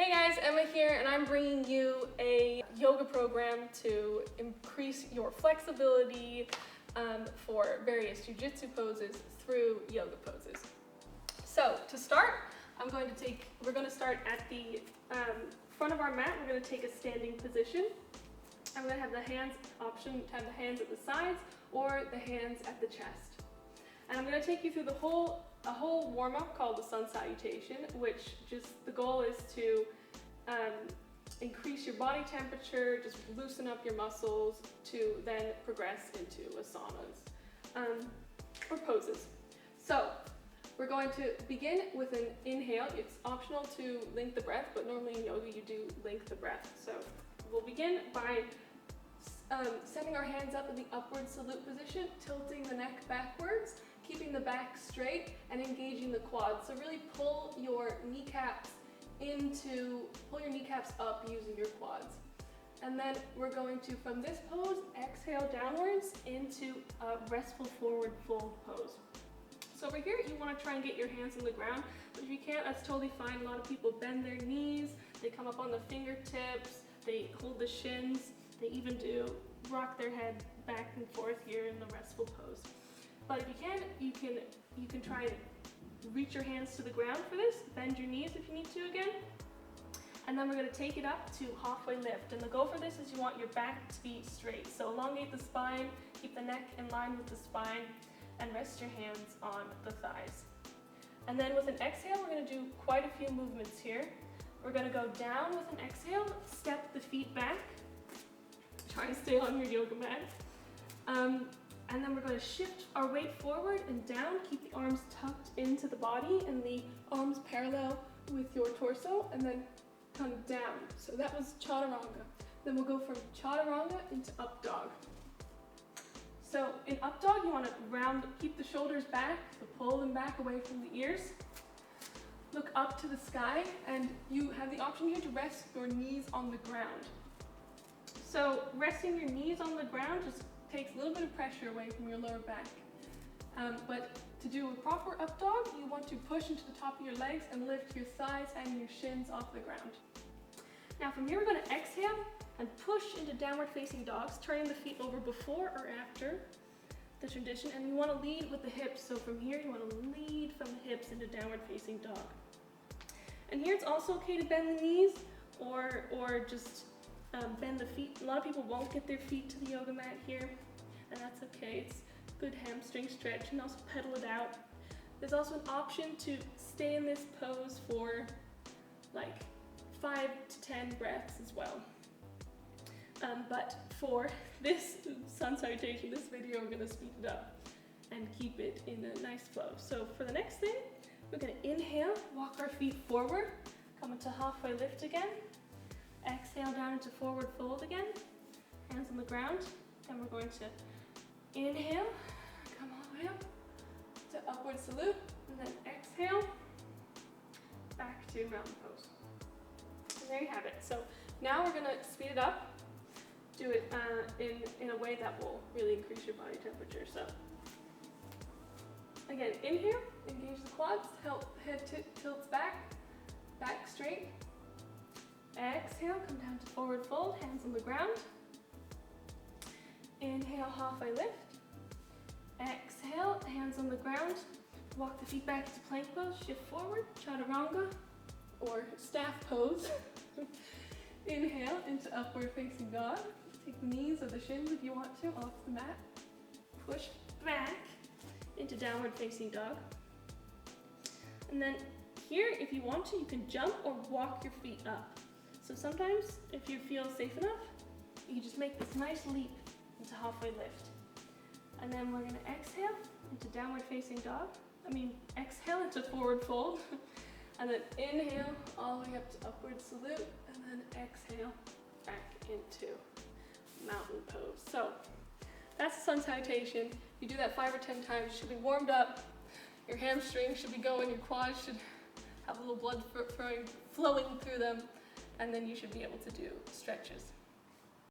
Hey guys, Emma here, and I'm bringing you a yoga program to increase your flexibility for various jiu-jitsu poses through yoga poses. So to start, we're going to start at the front of our mat. We're going to take a standing position. I'm going to have the hands option to have the hands at the sides or the hands at the chest. And I'm going to take you through a whole warm-up called the sun salutation, which the goal is to increase your body temperature, just loosen up your muscles to then progress into asanas or poses. So we're going to begin with an inhale. It's optional to link the breath, but normally in yoga you do link the breath. So we'll begin by setting our hands up in the upward salute position, tilting the neck backwards, keeping the back straight and engaging the quads. So really pull your kneecaps up using your quads. And then we're going to, from this pose, exhale downwards into a restful forward fold pose. So over here, you want to try and get your hands on the ground, but if you can't, that's totally fine. A lot of people bend their knees, they come up on the fingertips, they hold the shins, they even rock their head back and forth here in the restful pose. But if you can try and reach your hands to the ground for this, bend your knees if you need to again. And then we're going to take it up to halfway lift. And the goal for this is you want your back to be straight. So elongate the spine, keep the neck in line with the spine, and rest your hands on the thighs. And then with an exhale, we're going to do quite a few movements here. We're going to go down with an exhale, step the feet back, try and stay on your yoga mat. And then we're going to shift our weight forward and down, keep the arms tucked into the body and the arms parallel with your torso, and then come down. So that was chaturanga. Then we'll go from chaturanga into up dog. So in up dog, you want to keep the shoulders back, pull them back away from the ears. Look up to the sky, and you have the option here to rest your knees on the ground. So resting your knees on the ground just takes a little bit of pressure away from your lower back. But to do a proper up dog, you want to push into the top of your legs and lift your thighs and your shins off the ground. Now from here, we're going to exhale and push into downward facing dogs, turning the feet over before or after the tradition. And you want to lead with the hips. So from here, you want to lead from the hips into downward facing dog. And here it's also okay to bend the knees or just bend the feet. A lot of people won't get their feet to the yoga mat here, and that's okay. It's good hamstring stretch, and also pedal it out. There's also an option to stay in this pose for like 5 to 10 breaths as well. But for this sun salutation, this video, we're going to speed it up and keep it in a nice flow. So for the next thing, we're going to inhale, walk our feet forward, come into halfway lift again. Exhale down into forward fold again, hands on the ground, and we're going to inhale, come all the way up to upward salute, and then exhale, back to mountain pose. And there you have it. So now we're going to speed it up, do it in a way that will really increase your body temperature. So again, inhale, engage the quads, head tilts back straight. Exhale, come down to forward fold, hands on the ground. Inhale, halfway lift. Exhale, hands on the ground. Walk the feet back to plank pose, shift forward, chaturanga, or staff pose. Inhale into upward facing dog. Take the knees or the shins if you want to off the mat. Push back into downward facing dog. And then here, if you want to, you can jump or walk your feet up. So sometimes, if you feel safe enough, you can just make this nice leap into halfway lift. And then we're going to exhale into downward facing dog. Exhale into forward fold. And then inhale all the way up to upward salute. And then exhale back into mountain pose. So that's the sun salutation. You do that 5 or 10 times. You should be warmed up. Your hamstrings should be going. Your quads should have a little blood flowing through them. And then you should be able to do stretches.